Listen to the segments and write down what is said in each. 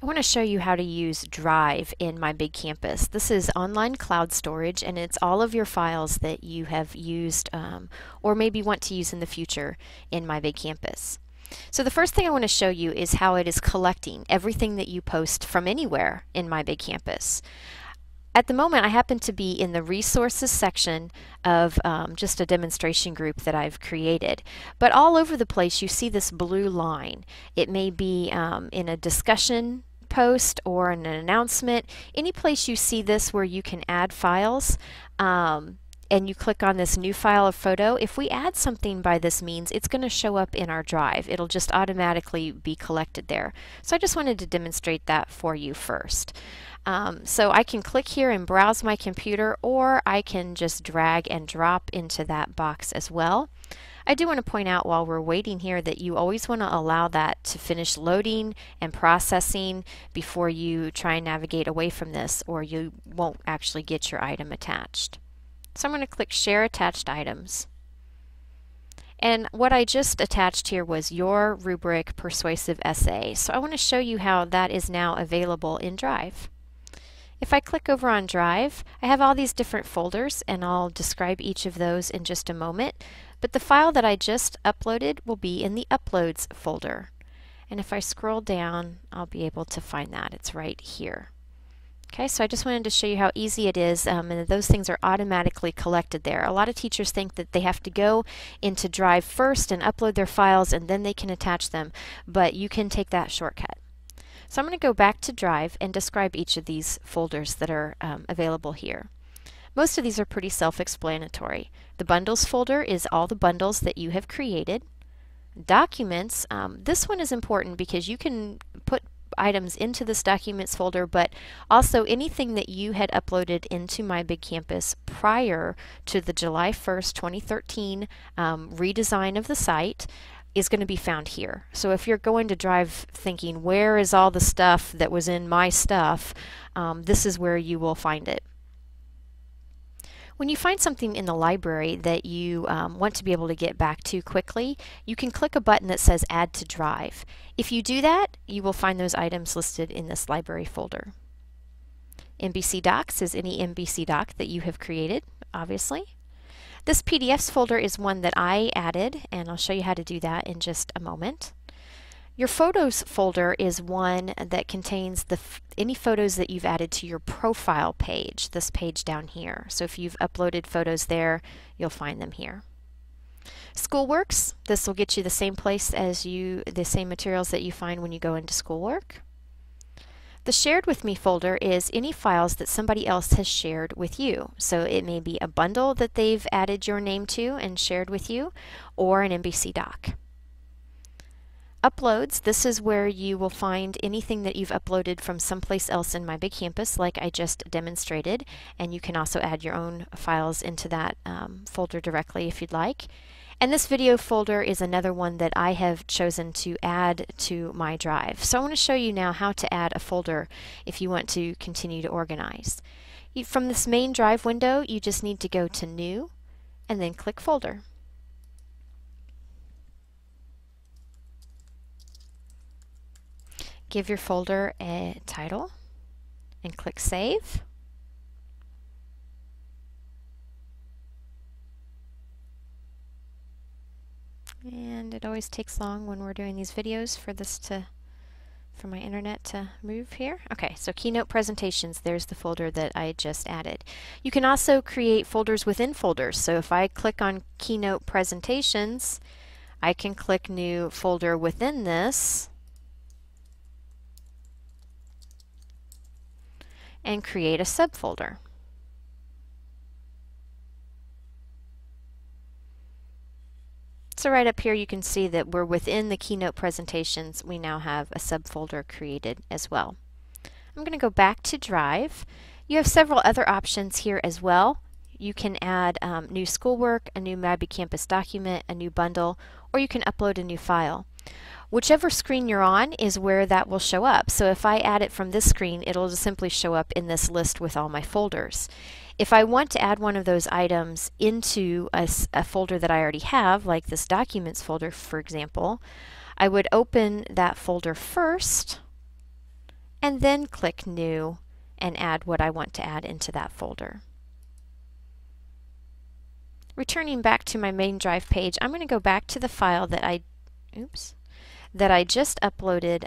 I want to show you how to use Drive in My Big Campus. This is online cloud storage, and it's all of your files that you have used or maybe want to use in the future in My Big Campus. So the first thing I want to show you is how it is collecting everything that you post from anywhere in My Big Campus. At the moment, I happen to be in the resources section of just a demonstration group that I've created. But all over the place, you see this blue line. It may be in a discussion post or in an announcement. Any place you see this where you can add files, and you click on this new file or photo, if we add something by this means, it's going to show up in our drive. It'll just automatically be collected there. So I just wanted to demonstrate that for you first. So I can click here and browse my computer, or I can just drag and drop into that box as well. I do want to point out while we're waiting here that you always want to allow that to finish loading and processing before you try and navigate away from this, or you won't actually get your item attached. So I'm going to click Share Attached Items. And what I just attached here was your rubric persuasive essay. So I want to show you how that is now available in Drive. If I click over on Drive, I have all these different folders, and I'll describe each of those in just a moment. But the file that I just uploaded will be in the Uploads folder. And if I scroll down, I'll be able to find that. It's right here. Okay, so I just wanted to show you how easy it is, and those things are automatically collected there. A lot of teachers think that they have to go into Drive first and upload their files, and then they can attach them, but you can take that shortcut. So I'm going to go back to Drive and describe each of these folders that are available here. Most of these are pretty self-explanatory. The Bundles folder is all the bundles that you have created. Documents, this one is important because you can put items into this Documents folder, but also anything that you had uploaded into My Big Campus prior to the July 1st, 2013 redesign of the site is going to be found here. So if you're going to Drive thinking, where is all the stuff that was in my stuff, this is where you will find it. When you find something in the library that you want to be able to get back to quickly, you can click a button that says Add to Drive. If you do that, you will find those items listed in this library folder. MBC Docs is any MBC doc that you have created, obviously. This PDFs folder is one that I added, and I'll show you how to do that in just a moment. Your Photos folder is one that contains any photos that you've added to your profile page, this page down here. So if you've uploaded photos there, you'll find them here. Schoolworks, this will get you the same place as the same materials that you find when you go into Schoolwork. The Shared With Me folder is any files that somebody else has shared with you. So it may be a bundle that they've added your name to and shared with you, or an MBC doc. Uploads, this is where you will find anything that you've uploaded from someplace else in My Big Campus, like I just demonstrated, and you can also add your own files into that folder directly if you'd like. And this video folder is another one that I have chosen to add to my Drive. So I want to show you now how to add a folder if you want to continue to organize. From this main Drive window, you just need to go to New and then click Folder. Give your folder a title and click Save. And it always takes long when we're doing these videos for my internet to move here. Okay, so Keynote Presentations, there's the folder that I just added. You can also create folders within folders. So if I click on Keynote Presentations, I can click New Folder within this and create a subfolder. So right up here you can see that we're within the Keynote Presentations. We now have a subfolder created as well. I'm going to go back to Drive. You have several other options here as well. You can add new schoolwork, a new My Big Campus document, a new bundle, or you can upload a new file. Whichever screen you're on is where that will show up. So if I add it from this screen, it'll just simply show up in this list with all my folders. If I want to add one of those items into a folder that I already have, like this Documents folder, for example, I would open that folder first and then click New and add what I want to add into that folder. Returning back to my main Drive page, I'm going to go back to the file that I just uploaded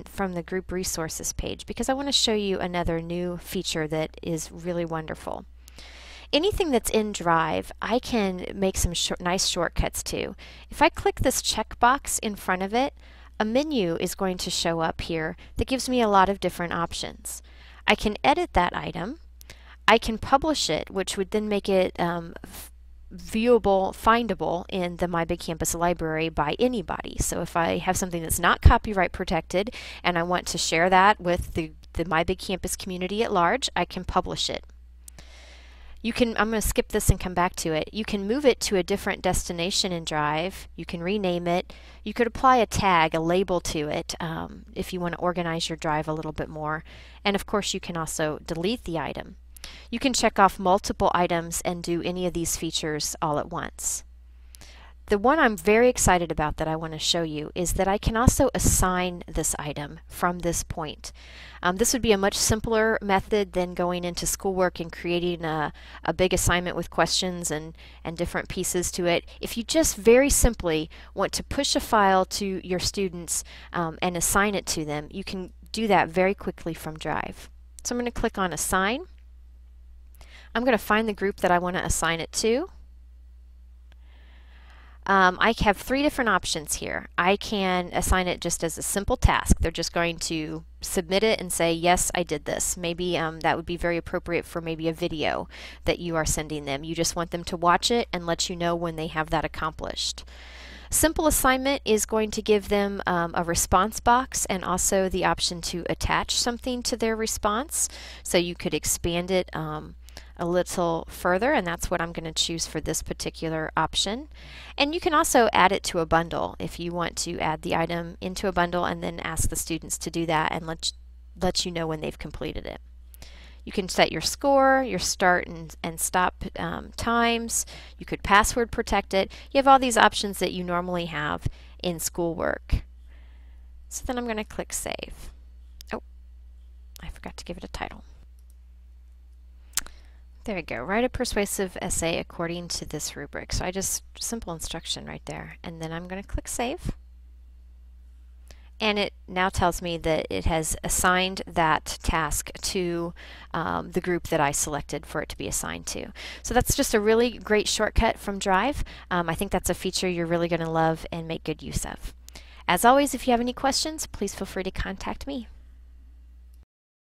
from the group resources page, because I want to show you another new feature that is really wonderful. Anything that's in Drive, I can make some nice shortcuts to. If I click this checkbox in front of it, a menu is going to show up here that gives me a lot of different options. I can edit that item. I can publish it, which would then make it viewable, findable in the My Big Campus library by anybody. So if I have something that's not copyright protected and I want to share that with the My Big Campus community at large, I can publish it. I'm going to skip this and come back to it. You can move it to a different destination in Drive. You can rename it. You could apply a tag, a label to it, if you want to organize your Drive a little bit more. And of course, you can also delete the item. You can check off multiple items and do any of these features all at once. The one I'm very excited about that I want to show you is that I can also assign this item from this point. This would be a much simpler method than going into schoolwork and creating a big assignment with questions and different pieces to it. If you just very simply want to push a file to your students and assign it to them, you can do that very quickly from Drive. So I'm going to click on Assign. I'm going to find the group that I want to assign it to. I have 3 different options here. I can assign it just as a simple task. They're just going to submit it and say, yes, I did this. Maybe that would be very appropriate for maybe a video that you are sending them. You just want them to watch it and let you know when they have that accomplished. Simple assignment is going to give them a response box and also the option to attach something to their response. So you could expand it a little further, and that's what I'm going to choose for this particular option. And you can also add it to a bundle if you want to add the item into a bundle and then ask the students to do that and let you know when they've completed it. You can set your score, your start and stop times. You could password protect it. You have all these options that you normally have in schoolwork. So then I'm going to click Save. Oh, I forgot to give it a title. There we go. Write a persuasive essay according to this rubric. So simple instruction right there. And then I'm going to click Save. And it now tells me that it has assigned that task to the group that I selected for it to be assigned to. So that's just a really great shortcut from Drive. I think that's a feature you're really going to love and make good use of. As always, if you have any questions, please feel free to contact me.